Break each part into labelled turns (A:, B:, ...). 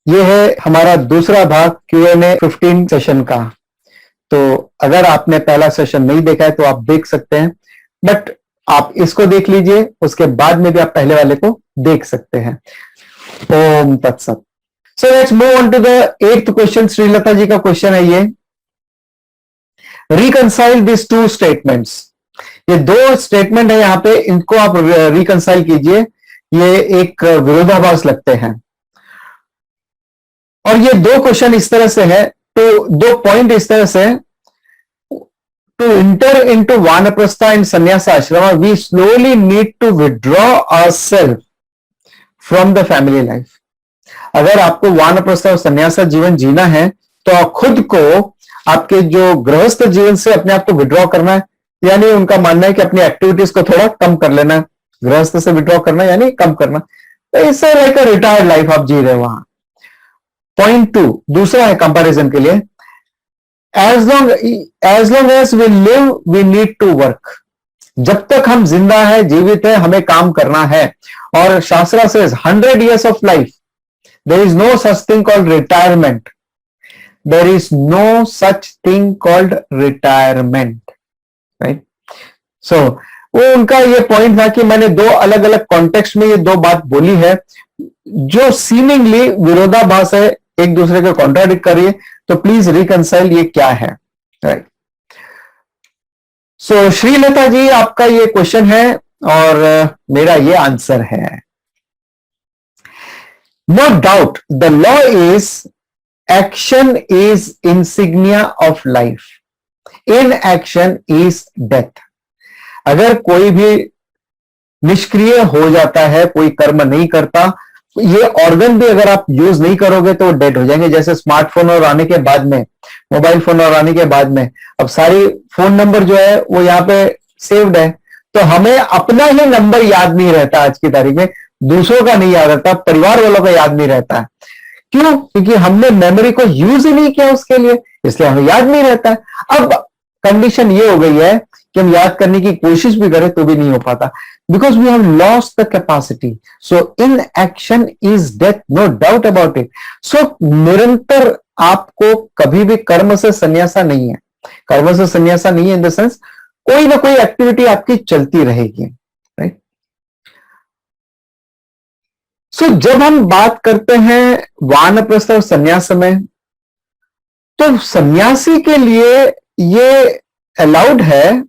A: ये है हमारा दूसरा भाग Q&A 15 सेशन का। तो अगर आपने पहला सेशन नहीं देखा है तो आप देख सकते हैं, बट आप इसको देख लीजिए, उसके बाद में भी आप पहले वाले को देख सकते हैं। ओम तत्सत। So let's move on to the 8th question. Shreelata ji का क्वेश्चन है ये, रिकंसाइल दिस टू स्टेटमेंट्स। ये दो स्टेटमेंट है यहां पे, इनको आप रिकंसाइल कीजिए। ये एक विरोधाभास लगते हैं और ये दो क्वेश्चन इस तरह से है, तो दो पॉइंट इस तरह से, to enter into Vanaprastha and sannyasa ashram we slowly need to withdraw ourselves from the family life. अगर आपको वानप्रस्थ और संन्यास जीवन जीना है तो आप खुद को आपके जो गृहस्थ जीवन से अपने आप को विड्रॉ करना है, यानी उनका मानना है कि अपनी एक्टिविटीज को थोड़ा कम कर लेना है। गृहस्थ से विड्रॉ करना यानी कम करना, तो इससे लाइक अ रिटायर्ड लाइफ आप जी रहे हो वहां। पॉइंट 2 दूसरा है कंपैरिजन के लिए, as long as we live we need to work. जब तक हम जिंदा है, जीवित है, हमें काम करना है। और शास्त्रा से 100 years of life, there is no such thing called retirement. There is no such thing called retirement, right? So वो उनका ये पॉइंट था कि मैंने दो अलग अलग कॉन्टेक्स्ट में ये दो बात बोली है जो सीमिंगली विरोधाभास है, एक दूसरे को कॉन्ट्राडिक्ट कर रही है। तो प्लीज रिकंसाइल ये क्या है, राइट? सो श्रीलता जी आपका ये क्वेश्चन है और मेरा ये आंसर है। No doubt the law is action is insignia of life, in action is death. अगर कोई भी निष्क्रिय हो जाता है, कोई कर्म नहीं करता, ये ऑर्गन भी अगर आप यूज नहीं करोगे तो डेड हो जाएंगे। जैसे स्मार्टफोन और आने के बाद में, मोबाइल फोन और आने के बाद में अब सारी फोन नंबर जो है वो यहाँ पे सेव्ड है, तो हमें अपना ही नंबर याद नहीं रहता आज की तारीख में, दूसरों का नहीं याद रहता, परिवार वालों का याद नहीं रहता है। क्यों? क्योंकि हमने मेमोरी को यूज ही नहीं किया उसके लिए, इसलिए हमें याद नहीं रहता है। अब कंडीशन ये हो गई है कि हम याद करने की कोशिश भी करें तो भी नहीं हो पाता, because we have lost the capacity. So in action is death, no doubt about it. So निरंतर आपको कभी भी कर्म से संन्यासा नहीं है, कर्म से संन्यासा नहीं है इन द सेंस कोई ना कोई एक्टिविटी आपकी चलती रहेगी, राइट? सो जब हम बात करते हैं वानप्रस्थ और संन्यास में, तो सन्यासी के लिए ये अलाउड है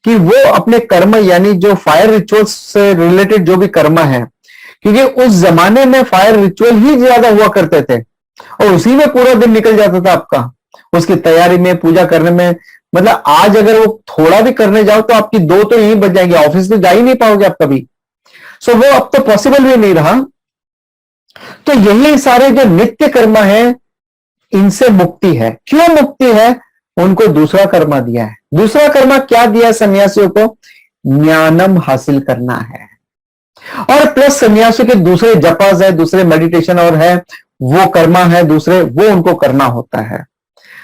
A: कि वो अपने कर्म यानी जो फायर रिचुअल्स से रिलेटेड जो भी कर्म है, क्योंकि उस जमाने में फायर रिचुअल ही ज्यादा हुआ करते थे और उसी में पूरा दिन निकल जाता था आपका, उसकी तैयारी में, पूजा करने में। मतलब आज अगर वो थोड़ा भी करने जाओ तो आपकी 2 तो यहीं बच जाएंगे, ऑफिस तो जा ही नहीं पाओगे आप कभी। सो वो अब तो पॉसिबल भी नहीं रहा। तो यही सारे जो नित्य कर्म है इनसे मुक्ति है। क्यों मुक्ति है? उनको दूसरा कर्म दिया है। दूसरा कर्म क्या दिया है सन्यासियों को? ज्ञानम हासिल करना है, और प्लस सन्यासियों के दूसरे जपास है, दूसरे मेडिटेशन और है, वो कर्मा है दूसरे, वो उनको करना होता है।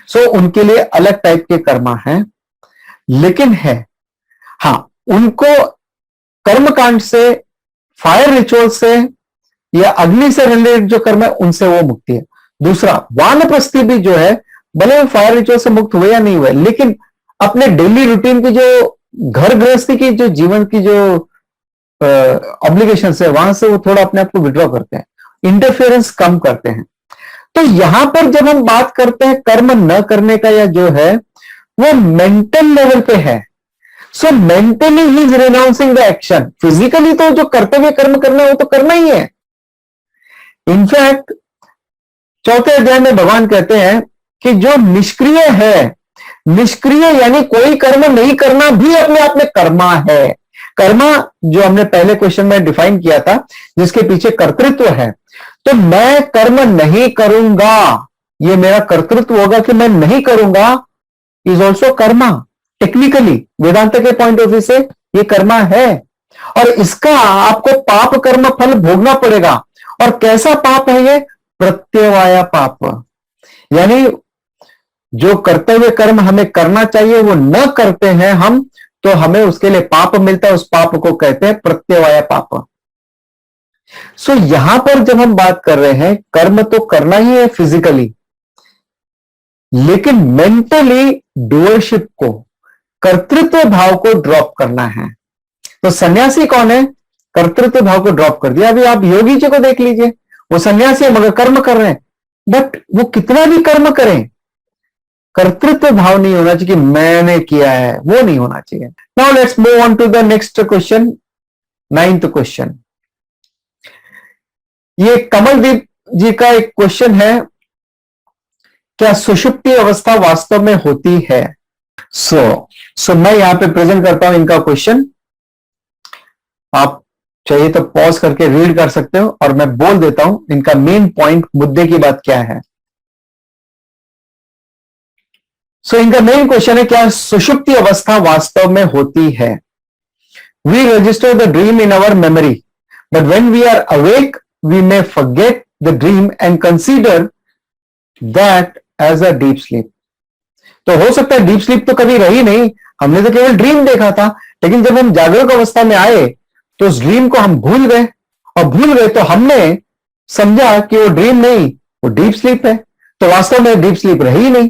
A: सो उनके लिए अलग टाइप के कर्मा है, लेकिन है हाँ, उनको कर्मकांड से, फायर रिचुअल से या अग्नि से रिलेटेड जो कर्म है उनसे वो मुक्ति है। दूसरा वानप्रस्थी भी जो है, भले वो फायर रिचुअल से मुक्त हुए या नहीं हुए, लेकिन अपने डेली रूटीन की जो घर गृहस्थी की जो जीवन की जो ऑब्लिगेशन है वहां से वो थोड़ा अपने आप को विड्रॉ करते हैं, इंटरफेरेंस कम करते हैं। तो यहां पर जब हम बात करते हैं कर्म न करने का, या जो है वो मेंटल लेवल पे है। सो mentally he is renouncing the action. Physically तो जो कर्तव्य कर्म करना है वो तो करना ही है। इनफैक्ट 4थे अध्याय में भगवान कहते हैं कि जो निष्क्रिय है, निष्क्रिय यानी कोई कर्म नहीं करना भी अपने आप में कर्मा है। कर्मा जो हमने पहले क्वेश्चन में डिफाइन किया था, जिसके पीछे कर्तृत्व है। तो मैं कर्म नहीं करूंगा, ये मेरा कर्तृत्व होगा कि मैं नहीं करूंगा, इज ऑल्सो कर्मा। टेक्निकली वेदांत के पॉइंट ऑफ व्यू से ये कर्मा है, और इसका आपको पाप कर्म फल भोगना पड़ेगा। और कैसा पाप है ये? प्रत्यवाया पाप, यानी जो कर्तव्य कर्म हमें करना चाहिए वो न करते हैं हम, तो हमें उसके लिए पाप मिलता है। उस पाप को कहते हैं प्रत्यवाया पाप। सो यहां पर जब हम बात कर रहे हैं, कर्म तो करना ही है फिजिकली, लेकिन मेंटली डूअरशिप को, कर्तृत्व भाव को ड्रॉप करना है। तो सन्यासी कौन है? कर्तृत्व भाव को ड्रॉप कर दिया। अभी आप योगी जी को देख लीजिए, वो सन्यासी है मगर कर्म कर रहे हैं, बट वो कितना भी कर्म करें, कर्तृत्व भाव नहीं होना चाहिए कि मैंने किया है, वो नहीं होना चाहिए। Now let's move on to the next question, 9th question. ये कमलदीप जी का एक क्वेश्चन है, क्या सुषुप्ति अवस्था वास्तव में होती है? सो मैं यहां पे प्रेजेंट करता हूं इनका क्वेश्चन। आप चाहिए तो पॉज करके रीड कर सकते हो और मैं बोल देता हूं इनका मेन पॉइंट, मुद्दे की बात क्या है। इनका मेन क्वेश्चन है, क्या सुषुप्ति अवस्था वास्तव में होती है? We register the dream in our memory, but when we are awake we may forget the dream and consider that as a deep sleep. तो हो सकता है डीप स्लीप तो कभी रही नहीं, हमने तो केवल ड्रीम देखा था, लेकिन जब हम जागरूक अवस्था में आए तो उस ड्रीम को हम भूल गए, और भूल गए तो हमने समझा कि वो ड्रीम नहीं, वो डीप स्लीप है। तो वास्तव में डीप स्लीप रही नहीं।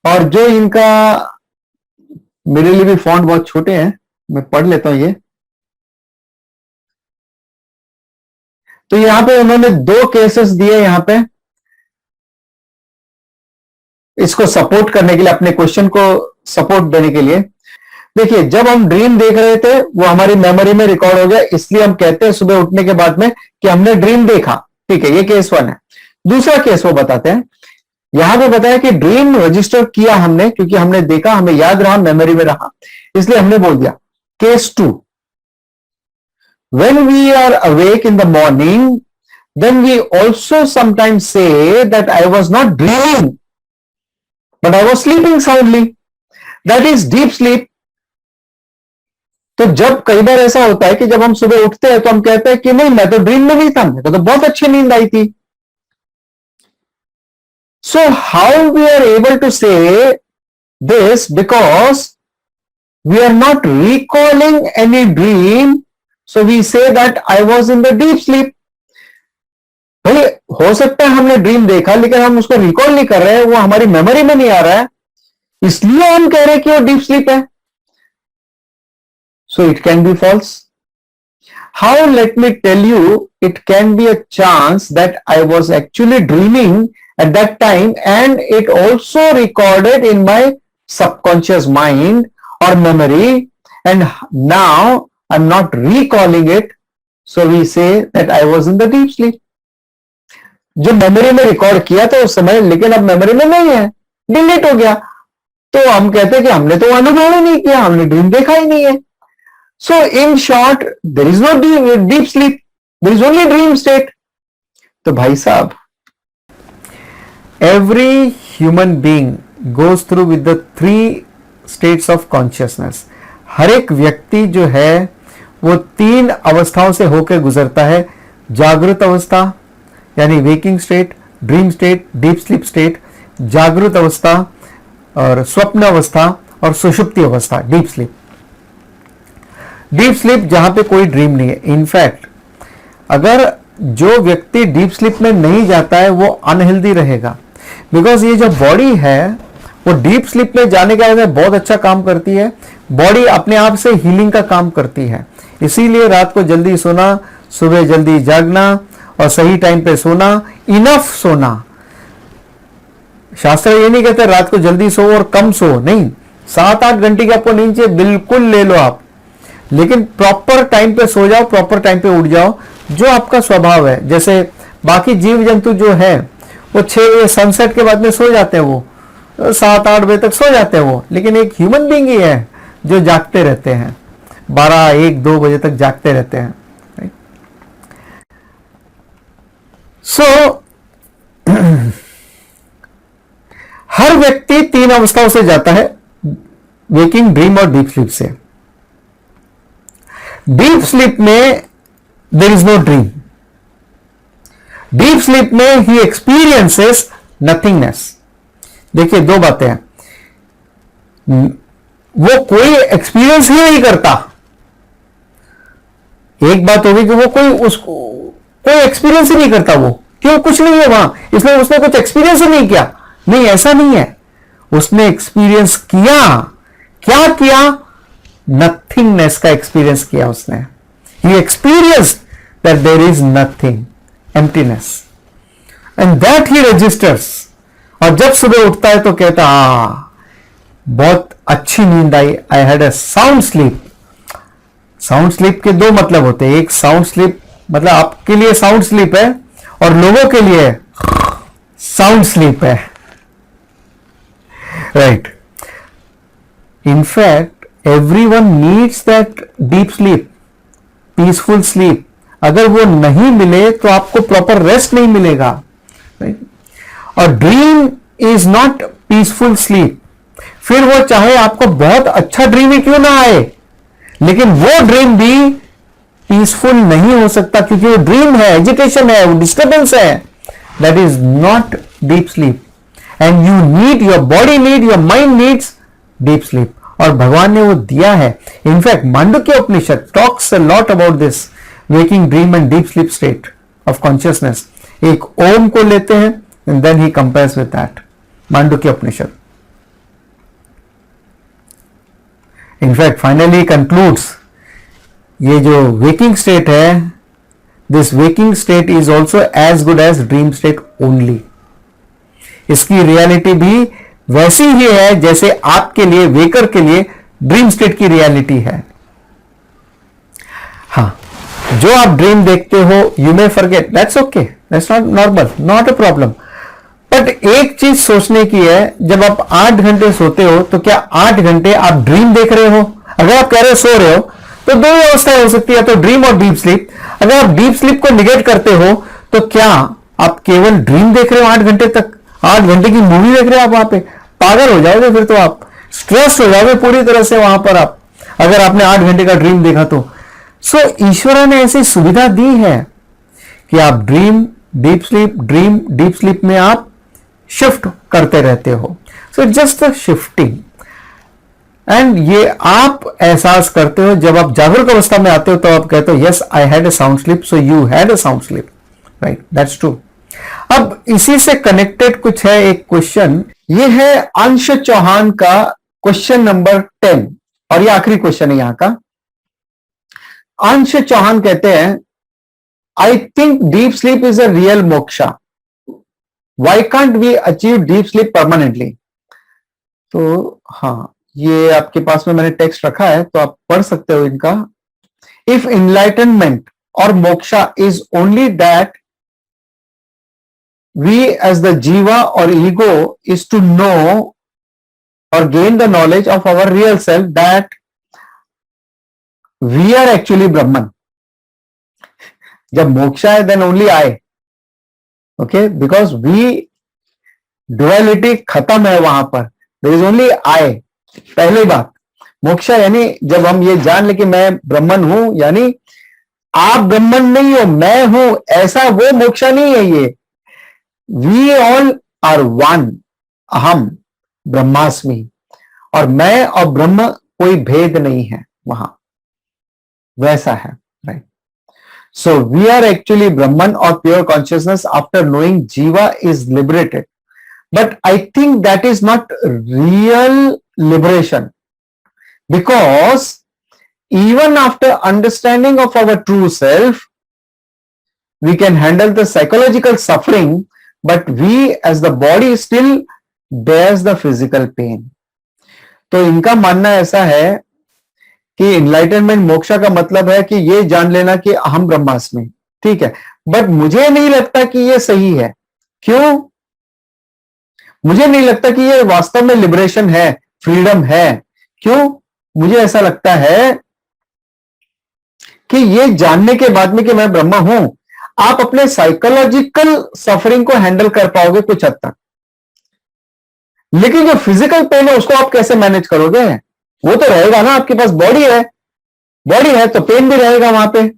A: और जो इनका, मेरे लिए भी फॉन्ट बहुत छोटे हैं, मैं पढ़ लेता हूं ये। तो यहां पे उन्होंने 2 केसेस दिए यहां पे, इसको सपोर्ट करने के लिए, अपने क्वेश्चन को सपोर्ट देने के लिए। देखिए, जब हम ड्रीम देख रहे थे वो हमारी मेमोरी में रिकॉर्ड हो गया, इसलिए हम कहते हैं सुबह उठने के बाद में कि हमने ड्रीम देखा। ठीक है, ये केस 1 है। दूसरा केस वो बताते हैं, यहां पे बताया कि ड्रीम रजिस्टर किया हमने, क्योंकि हमने देखा, हमें याद रहा, मेमोरी में रहा, इसलिए हमने बोल दिया। Case 2, when we are awake in the morning, then we also sometimes say that I was not dreaming, but I was sleeping soundly. That is deep sleep. तो जब कई बार ऐसा होता है कि जब हम सुबह उठते हैं तो हम कहते हैं कि नहीं, मैं तो ड्रीम में नहीं था, मेरे को तो बहुत अच्छी नींद आई थी। So how we are able to say this? Because we are not recalling any dream, so we say that I was in the deep sleep. भाई हो सकता है हमने ड्रीम देखा लेकिन हम उसको रिकॉल नहीं कर रहे हैं, वो हमारी मेमोरी में नहीं आ रहा है, इसलिए हम कह रहे हैं कि वो डीप स्लीप है। So it can be false. How? Let me tell you, it can be a chance that I was actually dreaming at that time and it also recorded in my subconscious mind or memory, and now I'm not recalling it, so we say that I was in the deep sleep. जो memory में record किया था उस समय, लेकिन अब memory में नहीं है, डिलीट हो गया, तो हम कहते हैं कि हमने तो अनुभव ही नहीं किया, हमने ड्रीम देखा ही नहीं है। So in short, there is no deep sleep, there is only dream state. तो भाई साहब, every human being goes through with the 3 states of consciousness. हर एक व्यक्ति जो है वो 3 अवस्थाओं से होकर गुजरता है, जागृत अवस्था यानी waking state, dream state, deep sleep state, जागृत अवस्था और स्वप्न अवस्था और सुषुप्ति अवस्था, डीप स्लीप। डीप स्लीप जहां पे कोई ड्रीम नहीं है। इनफैक्ट अगर जो व्यक्ति डीप स्लीप में नहीं जाता है वो अनहेल्दी रहेगा, बिकॉज ये जो बॉडी है वो डीप स्लीप में जाने के बाद बहुत अच्छा काम करती है, बॉडी अपने आप से हीलिंग का काम करती है। इसीलिए रात को जल्दी सोना, सुबह जल्दी जागना और सही टाइम पे सोना, इनफ सोना। शास्त्र ये नहीं कहते रात को जल्दी सो और कम सो, नहीं, 7-8 घंटे की आपको नींद चाहिए, बिल्कुल ले लो आप, लेकिन प्रॉपर टाइम पे सो जाओ, प्रॉपर टाइम पे उठ जाओ, जो आपका स्वभाव है। जैसे बाकी जीव जंतु जो है वो 6 बजे सनसेट के बाद में सो जाते हैं, वो 7-8 बजे तक सो जाते हैं वो, लेकिन एक ह्यूमन बीइंग ही है जो जागते रहते हैं, 12-1-2 बजे तक जागते रहते हैं। सो हर व्यक्ति 3 अवस्थाओं से जाता है, वेकिंग, ड्रीम और डीप स्लीप से। डीप स्लीप में there is no dream. Deep sleep में ही एक्सपीरियंसेस नथिंगनेस। देखिए 2 बातें हैं, वो कोई एक्सपीरियंस ही नहीं करता,
B: एक बात होगी कि वो कोई एक्सपीरियंस ही नहीं करता, वो क्यों, कुछ नहीं है वहां, इसलिए उसने कुछ एक्सपीरियंस ही नहीं किया। नहीं, ऐसा नहीं है, उसने एक्सपीरियंस किया। क्या किया? नथिंगनेस का एक्सपीरियंस किया उसने। He experience that there is nothing, emptiness, and that he registers. और जब सुबह उठता है तो कहता, बहुत अच्छी नींद आई, I had a sound sleep. Sound sleep के दो मतलब होते हैं, एक साउंड स्लीप मतलब आपके लिए साउंड स्लीप है, और लोगों के लिए साउंड स्लीप है, right. In fact everyone needs that deep sleep, peaceful sleep. अगर वो नहीं मिले तो आपको प्रॉपर रेस्ट नहीं मिलेगा, राइट। और dream is not peaceful sleep. फिर वो चाहे आपको बहुत अच्छा ड्रीम ही क्यों ना आए, लेकिन वो ड्रीम भी पीसफुल नहीं हो सकता, क्योंकि वो ड्रीम है, एजिटेशन है, वो डिस्टर्बेंस है। That is not deep sleep, and you need, your body need, your mind needs deep sleep, और भगवान ने वो दिया है। In fact Mandukya Upanishad talks a lot about this waking dream and deep sleep state of consciousness. एक ओम को लेते हैं and then he compares with that, Mandukya Upanishad. In fact finally concludes, ये जो वेकिंग स्टेट है, this waking state is also as good as dream state only. इसकी reality भी वैसी ही है जैसे आपके लिए, वेकर के लिए ड्रीम स्टेट की रियलिटी है। हाँ, जो आप ड्रीम देखते हो, you may forget, that's okay, that's not normal, not a problem. But एक चीज सोचने की है, जब आप 8 घंटे सोते हो तो क्या 8 घंटे आप ड्रीम देख रहे हो? अगर आप कह रहे हो सो रहे हो तो दो ही अवस्थाएं हो सकती है, तो ड्रीम और डीप स्लीप। अगर आप डीप स्लीप को निगेट करते हो तो क्या आप केवल ड्रीम देख रहे हो 8 घंटे तक? 8 घंटे की मूवी देख रहे हो आप वहां पे? पागल हो जाओगे, फिर तो आप स्ट्रेस हो जाओगे पूरी तरह से वहां पर आप, अगर आपने 8 घंटे का ड्रीम देखा तो। सो ईश्वर ने ऐसी सुविधा दी है कि आप dream deep sleep, dream deep sleep में आप शिफ्ट करते रहते हो। So just the shifting, and ये आप एहसास करते हो जब आप जागरूक अवस्था में आते हो, तो आप कहते हो yes I had a sound sleep, so you had a sound sleep, right, that's true. अब इसी से कनेक्टेड कुछ है, एक क्वेश्चन, ये है अंश चौहान का क्वेश्चन नंबर 10, और ये आखिरी क्वेश्चन है यहां का। अंश चौहान कहते हैं, I think deep sleep is a real moksha, why can't we achieve deep sleep permanently. तो हाँ, ये आपके पास में मैंने टेक्स्ट रखा है, तो आप पढ़ सकते हो इनका। इफ इनलाइटनमेंट और moksha is only that we as the jiva or ego is to know or gain the knowledge of our real self, that we are actually Brahman. जब मोक्षा है then only I, okay, because we duality खत्म है वहां पर, there is only I। पहली बात, मोक्षा यानी जब हम ये जान ले कि मैं ब्रह्मन हूं, यानी आप ब्रह्मन नहीं हो, मैं हूं, ऐसा वो मोक्षा नहीं है ये। वी ऑल आर वन, अहम ब्रह्मास्मि, और मैं और ब्रह्म कोई भेद नहीं है वहां, वैसा है, right. So we are actually Brahman और pure consciousness after knowing jiva is liberated, but I think that is not real liberation, because even after understanding of our true self, we can handle the psychological suffering, but we as the body still bears the physical pain। तो इनका मानना ऐसा है कि enlightenment moksha का मतलब है कि ये जान लेना कि अहम ब्रह्मास्मि, ठीक है, बट मुझे नहीं लगता कि ये सही है। क्यों? मुझे नहीं लगता कि ये वास्तव में लिबरेशन है, फ्रीडम है। क्यों? मुझे ऐसा लगता है कि ये जानने के बाद में कि मैं ब्रह्मा हूं, आप अपने साइकोलॉजिकल सफरिंग को हैंडल कर पाओगे कुछ हद तक, लेकिन जो फिजिकल पेन है उसको आप कैसे मैनेज करोगे? वो तो रहेगा ना, आपके पास बॉडी है, बॉडी है तो पेन भी रहेगा वहां पे।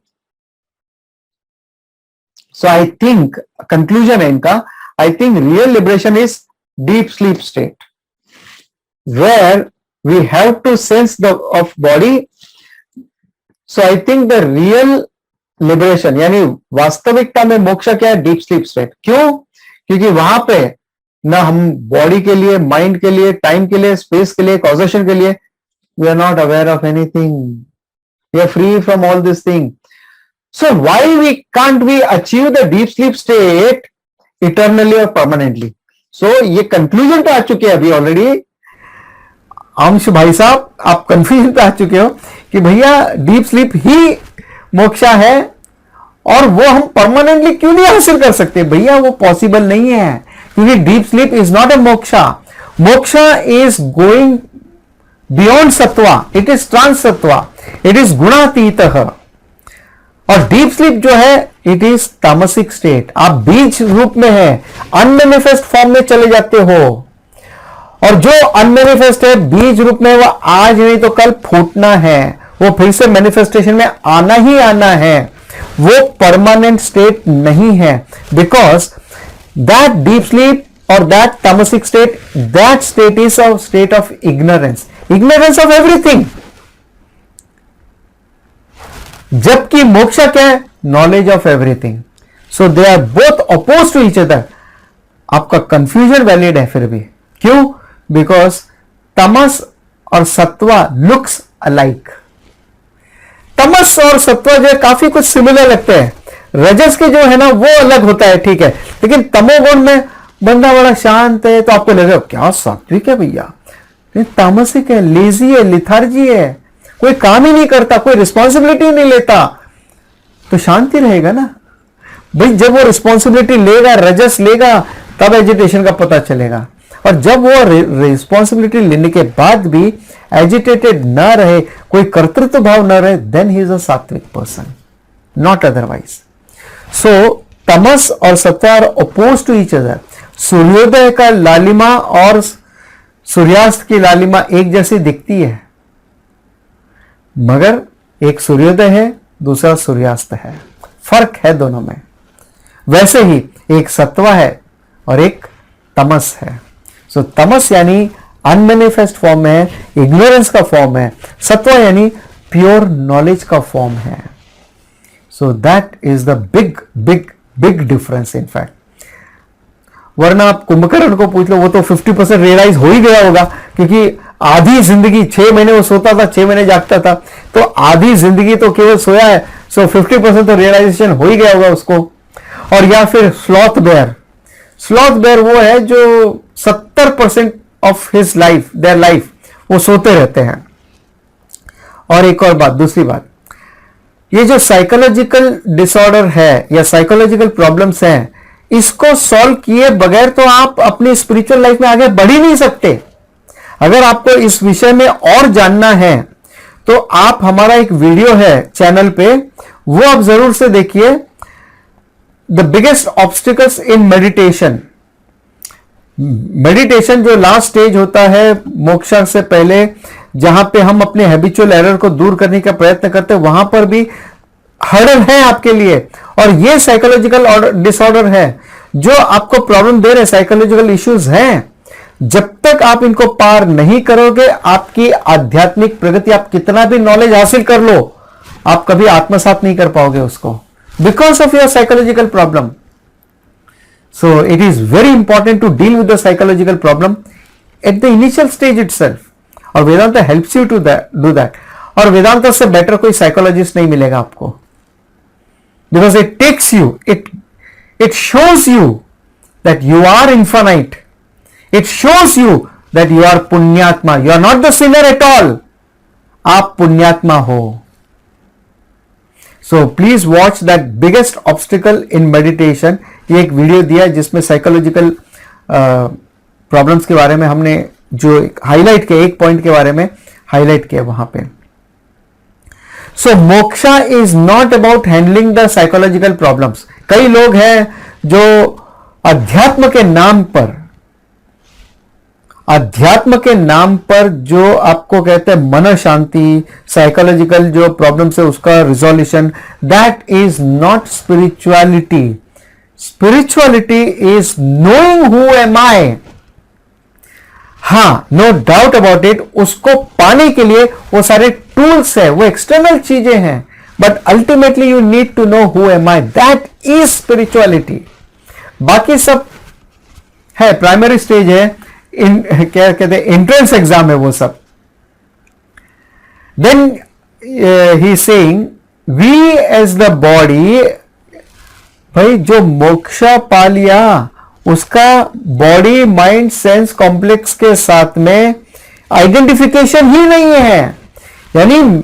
B: सो आई थिंक कंक्लूजन है इनका, I think real liberation is deep sleep state, where we have to sense the of body. So I think the real
A: liberation, यानी वास्तविकता में मोक्षा क्या है? Deep sleep state. क्यों? क्योंकि वहां पे ना हम बॉडी के लिए, माइंड के लिए, टाइम के लिए, स्पेस के लिए, कॉजेशन के लिए, we are not aware of anything, we are free from all this thing. So why we can't we achieve the deep sleep state eternally और परमानेंटली? सो ये कंक्लूजन पे आ चुके हैं अभी ऑलरेडी।
B: अंश भाई साहब, आप कंफ्यूजन पे आ चुके हो कि भैया डीप स्लीप ही मोक्षा है और वो हम परमानेंटली क्यों नहीं हासिल कर सकते? भैया वो पॉसिबल नहीं है, क्योंकि deep sleep is not a moksha. Moksha is going beyond sattva, it is trans sattva, it is गुणातीत। और डीप स्लीप जो है इट इज तामसिक स्टेट। आप बीज रूप में है, अनमैनिफेस्ट फॉर्म में चले जाते हो, और जो अनमैनिफेस्ट है बीज रूप में, वो आज नहीं तो कल फूटना है, वो फिर से मैनिफेस्टेशन में आना ही आना है, वो परमानेंट स्टेट नहीं है। बिकॉज दैट डीप स्लीप और दैट तामसिक state, that state is a state of ignorance, ignorance of everything. जबकि मोक्षा क्या है? Knowledge of everything. So they are both oppose to each other. आपका कंफ्यूजन वैलिड है फिर भी। क्यों? बिकॉज तमस और सत्वा लुक्स अलाइक। तमस और सत्वा जो है काफी कुछ सिमिलर लगते हैं। रजस के जो है ना वो अलग होता है, ठीक है, लेकिन तमोगुण में बंदा बड़ा शांत है तो आपको लगेगा क्या सात्विक है भैया, तामसिक है, लेजी है, लिथार्जी है, कोई काम ही नहीं करता, कोई रिस्पॉन्सिबिलिटी नहीं लेता, तो शांति रहेगा ना भाई। जब वो रिस्पॉन्सिबिलिटी लेगा, रजस लेगा, तब एजिटेशन का पता चलेगा। और जब वो रिस्पॉन्सिबिलिटी लेने के बाद भी एजिटेटेड ना रहे, कोई कर्तृत्व भाव ना रहे, देन ही इज अ सात्विक पर्सन, नॉट अदरवाइज। सो तमस और सत्व are oppose to each other. सूर्योदय का लालिमा और सूर्यास्त की लालिमा एक जैसी दिखती है, मगर एक सूर्योदय है, दूसरा सूर्यास्त है, फर्क है दोनों में। वैसे ही एक सत्वा है और एक तमस है। सो तमस यानी अनमैनिफेस्ट फॉर्म है, इग्नोरेंस का फॉर्म है, सत्वा यानी प्योर नॉलेज का फॉर्म है। So that is the big big big difference in fact. वरना आप कुंभकर्ण को पूछ लो, वो तो 50% रियलाइज हो ही गया होगा, क्योंकि आधी जिंदगी 6 महीने वो सोता था, 6 महीने जागता था, तो आधी जिंदगी तो केवल सोया है। सो 50% तो रियलाइजेशन हो ही गया होगा उसको। और या फिर स्लॉथ बेयर, स्लॉथ बेयर वो है जो 70% of his life, their life, वो सोते रहते हैं। और एक और बात, दूसरी बात, ये जो साइकोलॉजिकल डिसऑर्डर है या साइकोलॉजिकल प्रॉब्लम्स हैं, इसको सॉल्व किए बगैर तो आप अपनी स्पिरिचुअल लाइफ में आगे बढ़ ही नहीं सकते। अगर आपको इस विषय में और जानना है तो आप, हमारा एक वीडियो है चैनल पे, वो आप जरूर से देखिए, the biggest obstacles in meditation. Meditation जो लास्ट स्टेज होता है मोक्षा से पहले, जहां पे हम अपने हैबिचुअल एरर को दूर करने का प्रयत्न करते हैं, वहां पर भी हर्डल है आपके लिए। और ये साइकोलॉजिकल डिसऑर्डर है जो आपको प्रॉब्लम दे रहे, साइकोलॉजिकल इश्यूज हैं। जब तक आप इनको पार नहीं करोगे, आपकी आध्यात्मिक प्रगति, आप कितना भी नॉलेज हासिल कर लो, आप कभी आत्मसात नहीं कर पाओगे उसको, because of your psychological problem. So it is very important to deal with the psychological problem at the initial stage itself, और Vedanta helps you to do that. और वेदांता से बेटर कोई साइकोलॉजिस्ट नहीं मिलेगा आपको, because it takes you, it shows you that you are infinite, it shows you that you are पुण्यात्मा, you are not the sinner at all, आप पुण्यात्मा हो। So please watch that biggest obstacle in meditation. ये एक video दिया है जिसमें psychological problems के बारे में हमने जो हाईलाइट किया, एक पॉइंट के बारे में हाईलाइट किया वहां पे। So moksha is not about handling the psychological problems. कई लोग हैं जो अध्यात्म के नाम पर, अध्यात्म के नाम पर जो आपको कहते हैं मन शांति, साइकोलॉजिकल जो प्रॉब्लम्स है उसका resolution, that is not spirituality. Spirituality is knowing who am I. हाँ, नो डाउट अबाउट इट, उसको पाने के लिए वो सारे टूल्स है, वो एक्सटर्नल चीजें हैं, but ultimately you need to know who am I, that is spirituality. बाकी सब है प्राइमरी स्टेज है, क्या कहते हैं, एंट्रेंस एग्जाम है वो सब। Then he seeing we as the body, भाई जो मोक्षा पा लिया उसका बॉडी माइंड सेंस कॉम्प्लेक्स के साथ में आइडेंटिफिकेशन ही नहीं है। यानी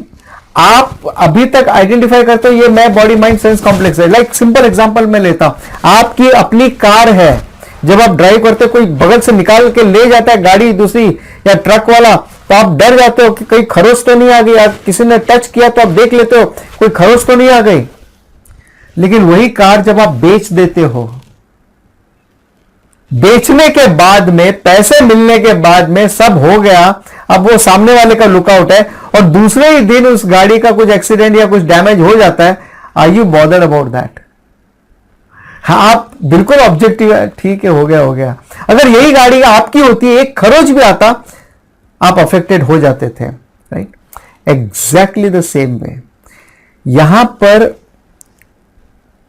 B: आप अभी तक आइडेंटिफाई करते हो ये मैं बॉडी माइंड सेंस कॉम्प्लेक्स है। लाइक सिंपल एग्जांपल मैं लेता हूं, आपकी अपनी कार है, जब आप ड्राइव करते हो कोई बगल से निकाल के ले जाता है गाड़ी दूसरी या ट्रक वाला, तो आप डर जाते हो कि कहीं खरोच तो नहीं आ गई, या किसी ने टच किया तो आप देख लेते हो कोई खरोच तो नहीं आ गई। लेकिन वही कार जब आप बेच देते हो, बेचने के बाद में, पैसे मिलने के बाद में सब हो गया, अब वो सामने वाले का लुकआउट है और दूसरे ही दिन उस गाड़ी का कुछ एक्सीडेंट या कुछ डैमेज हो जाता है, are you bothered about that? हाँ, आप बिल्कुल ऑब्जेक्टिव है, ठीक है, हो गया। अगर यही गाड़ी आपकी होती है, एक खरोच भी आता, आप अफेक्टेड हो जाते थे, right? Exactly the same way यहां पर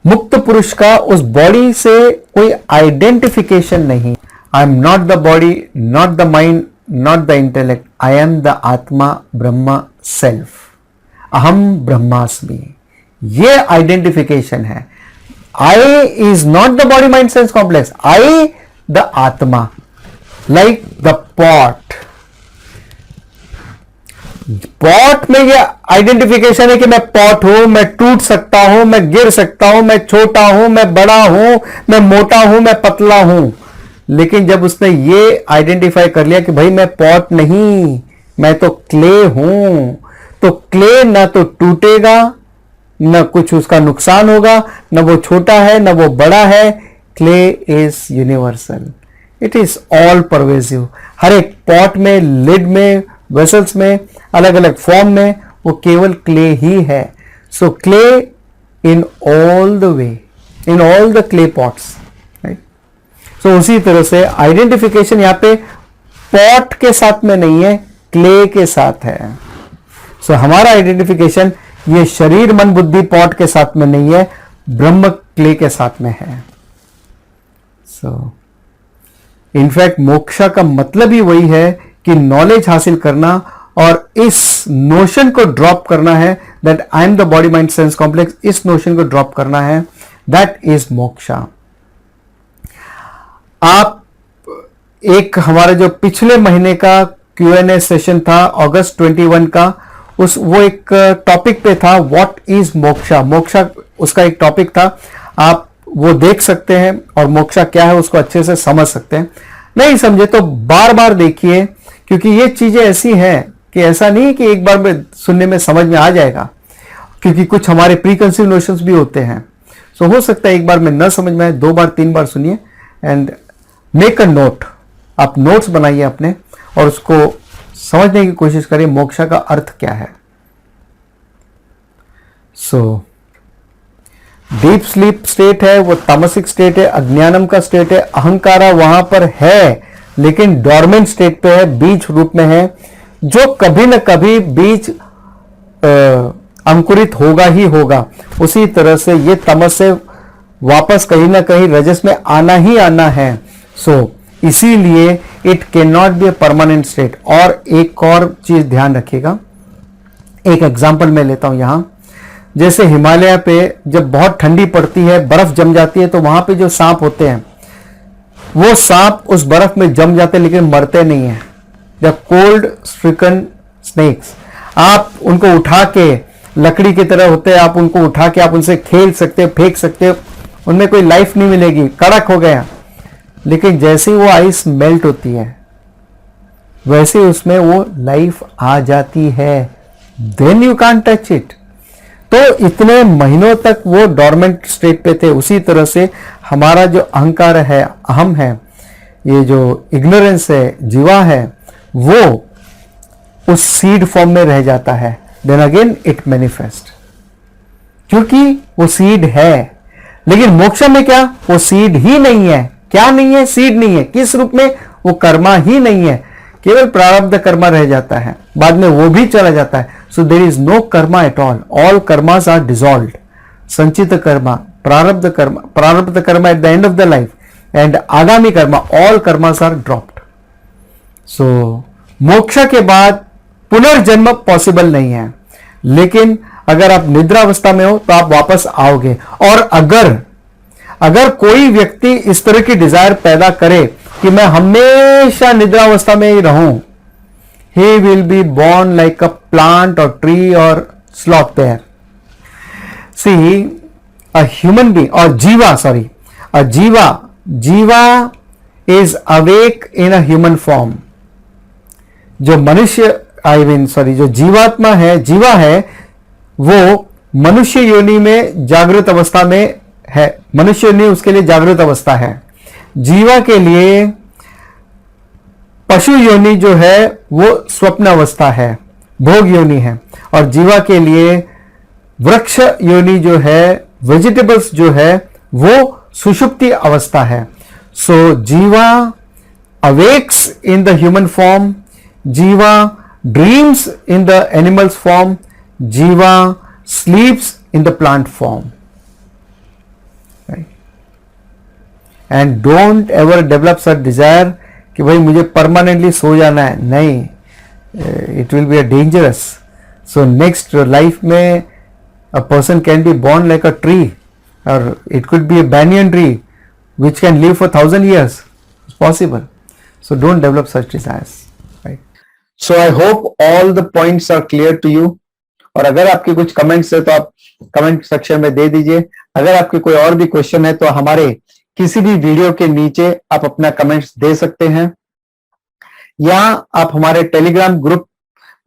B: मुक्त पुरुष का उस बॉडी से कोई आइडेंटिफिकेशन नहीं। I am not the body, not the mind, not the intellect, I am the atma Brahma self, अहम ब्रह्मास्मि, ये आइडेंटिफिकेशन है। I is not the body mind sense complex, I the atma, like the pot. Pot में ये identification है कि मैं pot हूं, मैं टूट सकता हूं, मैं गिर सकता हूं, मैं छोटा हूं, मैं बड़ा हूं, मैं मोटा हूं, मैं पतला हूं। लेकिन जब उसने ये आइडेंटिफाई कर लिया कि भाई मैं पॉट नहीं, मैं तो क्ले हूं, तो क्ले ना तो टूटेगा, ना कुछ उसका नुकसान होगा, ना वो छोटा है ना वो बड़ा है। Clay is universal, it is all pervasive. हर एक पॉट में, लिड में, वेसल्स में, अलग अलग फॉर्म में, वो केवल क्ले ही है। So clay in all the way, in all the clay pots, right? So उसी तरह से आइडेंटिफिकेशन यहां पे पॉट के साथ में नहीं है, क्ले के साथ है। सो हमारा आइडेंटिफिकेशन ये शरीर मन बुद्धि पॉट के साथ में नहीं है, ब्रह्म क्ले के साथ में है। सो इनफैक्ट मोक्षा का मतलब ही वही है कि नॉलेज हासिल करना और इस नोशन को ड्रॉप करना है, that I am the body mind sense complex, इस नोशन को ड्रॉप करना है, दैट इज मोक्षा। आप एक हमारे जो पिछले महीने का Q&A सेशन था अगस्त 21 का, वो एक टॉपिक पे था, व्हाट इज मोक्षा। मोक्षा उसका एक टॉपिक था, आप वो देख सकते हैं और मोक्षा क्या है उसको अच्छे से समझ सकते हैं। नहीं समझे तो बार बार देखिए, क्योंकि ये चीजें ऐसी हैं कि ऐसा नहीं कि एक बार में सुनने में समझ में आ जाएगा, क्योंकि कुछ हमारे प्रीकंसीव नोशंस भी होते हैं। सो हो सकता है एक बार में न समझ में आए, 2 बार 3 बार सुनिए एंड मेक अ नोट। आप नोट्स बनाइए अपने और उसको समझने की कोशिश करिए मोक्षा का अर्थ क्या है। सो डीप स्लीप स्टेट है, वो तामसिक स्टेट है, अज्ञानम का स्टेट है, अहंकारा वहां पर है लेकिन डॉर्मेंट स्टेट पे है, बीज रूप में है, जो कभी न कभी बीज अंकुरित होगा ही होगा। उसी तरह से ये तमस से वापस कहीं ना कहीं रजस में आना ही आना है। सो इसीलिए it can not be a permanent state. और एक और चीज ध्यान रखिएगा, एक एग्जांपल मैं लेता हूं यहां। जैसे हिमालय पे जब बहुत ठंडी पड़ती है, बर्फ जम जाती है, तो वहां पे जो सांप होते हैं वो सांप उस बर्फ में जम जाते हैं लेकिन मरते नहीं है। जब कोल्ड स्ट्रिकन स्नेक्स, आप उनको उठा के, लकड़ी की तरह होते हैं, आप उनको उठा के आप उनसे खेल सकते हो, फेंक सकते हो, उनमें कोई लाइफ नहीं मिलेगी, कड़क हो गया। लेकिन जैसे ही वो आइस मेल्ट होती है वैसे उसमें वो लाइफ आ जाती है, then you can't touch it. तो इतने महीनों तक वो डॉर्मेंट स्टेट पे थे। उसी तरह से हमारा जो अहंकार है, अहम है, ये जो इग्नोरेंस है, जीवा है, वो उस सीड फॉर्म में रह जाता है, देन अगेन इट मैनिफेस्ट, क्योंकि वो सीड है। लेकिन मोक्ष में क्या, वो सीड ही नहीं है। क्या नहीं है? सीड नहीं है। किस रूप में? वो कर्मा ही नहीं है, केवल प्रारब्ध कर्मा रह जाता है, बाद में वो भी चला जाता है। So there is no karma at all karmas are dissolved. Sanchita karma, prarabdha karma at the end of the life, and agami karma, all karmas are dropped. So moksha के बाद पुनर्जन्म पॉसिबल नहीं है, लेकिन अगर आप निद्रा अवस्था में हो तो आप वापस आओगे। और अगर कोई व्यक्ति इस तरह की डिजायर पैदा करे कि मैं हमेशा निद्रा अवस्था में ही रहूं, he will be born like a plant or tree or sloth bear. See, a human being or jiva is awake in a human form. जो मनुष्य जो जीवात्मा है, जीवा है, वो मनुष्य योनि में जागृत अवस्था में है। मनुष्य योनि उसके लिए जागृत अवस्था है। जीवा के लिए पशु योनि जो है वो स्वप्न अवस्था है, भोग योनि है। और जीवा के लिए वृक्ष योनि जो है, वेजिटेबल्स जो है, वो सुषुप्ति अवस्था है। So jiva awakes in the human form, jiva dreams in the animals form, jiva sleeps in the plant form. And don't ever develop such desire कि भाई मुझे परमानेंटली सो जाना है, नहीं, it will be a dangerous. So next life में a person can be born like a tree, और it could be a banyan tree which can live for 1000 years. It's possible. So don't develop such desires. Right?
A: So I hope all the points are clear to you. और अगर आपके कुछ comments है तो आप comment section में दे दीजिए। अगर आपके कोई और भी क्वेश्चन है तो हमारे किसी भी वीडियो के नीचे आप अपना कमेंट्स दे सकते हैं, या आप हमारे टेलीग्राम ग्रुप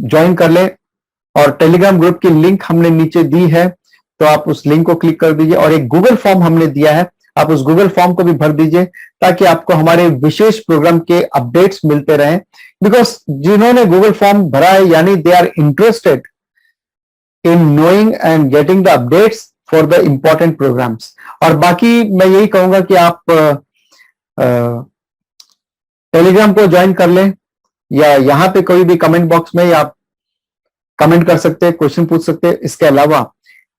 A: ज्वाइन कर ले, और टेलीग्राम ग्रुप की लिंक हमने नीचे दी है, तो आप उस लिंक को क्लिक कर दीजिए। और एक गूगल फॉर्म हमने दिया है, आप उस गूगल फॉर्म को भी भर दीजिए, ताकि आपको हमारे विशेष प्रोग्राम के अपडेट्स मिलते रहें। बिकॉज जिन्होंने गूगल फॉर्म भरा है, यानी they are interested in knowing and getting the updates for the important programs. और बाकी मैं यही कहूंगा कि आप टेलीग्राम को ज्वाइन कर लें, या यहां पे कोई भी कमेंट बॉक्स में आप कमेंट कर सकते हैं, क्वेश्चन पूछ सकते हैं। इसके अलावा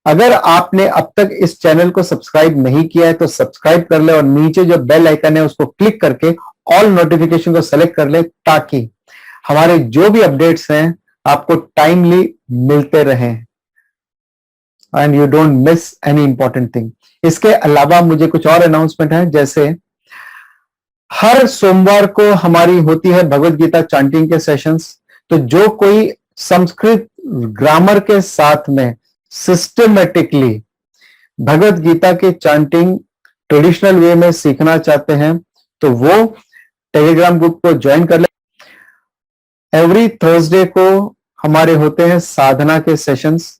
A: अगर आपने अब तक इस चैनल को सब्सक्राइब नहीं किया है तो सब्सक्राइब कर ले, और नीचे जो बेल आइकन है उसको क्लिक करके ऑल नोटिफिकेशन को सेलेक्ट कर ले, ताकि हमारे जो भी अपडेट्स हैं आपको टाइमली मिलते रहें and you don't miss any important thing. इसके अलावा मुझे कुछ और अनाउंसमेंट है, जैसे हर सोमवार को हमारी होती है भगवत गीता चांटिंग के सेशंस। तो जो कोई संस्कृत ग्रामर के साथ में सिस्टमेटिकली भगवत गीता के चांटिंग ट्रेडिशनल वे में सीखना चाहते हैं, तो वो टेलीग्राम ग्रुप को ज्वाइन कर ले। एवरी थर्सडे को हमारे होते हैं साधना के सेशंस।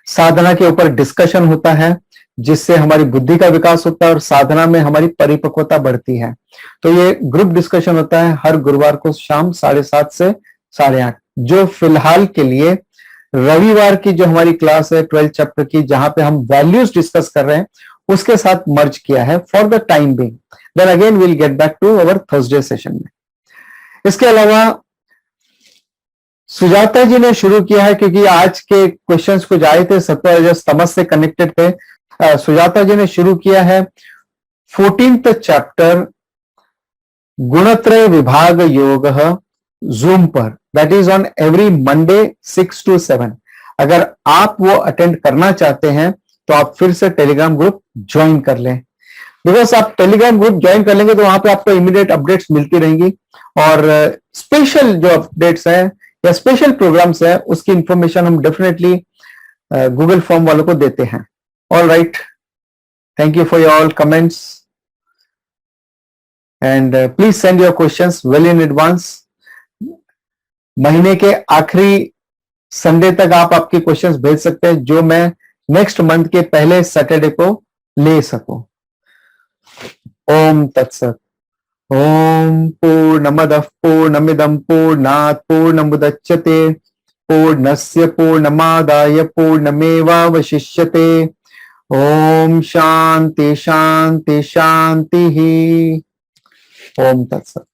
A: साधना के ऊपर डिस्कशन होता है, जिससे हमारी बुद्धि का विकास होता है और साधना में हमारी परिपक्वता बढ़ती है। तो ये ग्रुप डिस्कशन होता है हर गुरुवार को शाम 7:30 से 8:30। जो फिलहाल के लिए रविवार की जो हमारी क्लास है 12th चैप्टर की, जहां पे हम वैल्यूज डिस्कस कर रहे हैं, उसके साथ मर्ज किया है for the time being. Then again will get back to our Thursday session में। इसके अलावा सुजाता जी ने शुरू किया है, क्योंकि आज के क्वेश्चंस कुछ आए थे सत्व रजस तमस से कनेक्टेड थे। सुजाता जी ने शुरू किया है 14th चैप्टर गुणत्रय विभाग योग जूम पर, that is on every Monday 6 to 7। अगर आप वो अटेंड करना चाहते हैं तो आप फिर से टेलीग्राम ग्रुप ज्वाइन कर लें। बिकॉज आप टेलीग्राम ग्रुप ज्वाइन कर लेंगे तो वहां पे आपको इमीडिएट अपडेट्स मिलती रहेंगी, और स्पेशल जो अपडेट्स हैं या स्पेशल प्रोग्राम्स हैं उसकी इंफॉर्मेशन हम डेफिनेटली गूगल फॉर्म वालों को देते हैं। All right, thank you for your all comments and please send your questions well in advance. महीने के आखिरी संडे तक आप आपके क्वेश्चंस भेज सकते हैं, जो मैं नेक्स्ट मंथ के पहले सैटरडे को ले सकूं। ओम तत्सत। ओम पूर्णमदः पूर्णमिदं पूर्णात् पूर्णमुदच्यते पूर्णस्य पूर्णमादाय पूर्णमेवावशिष्यते। ओम शांति शांति शांति। ओम तत्सत।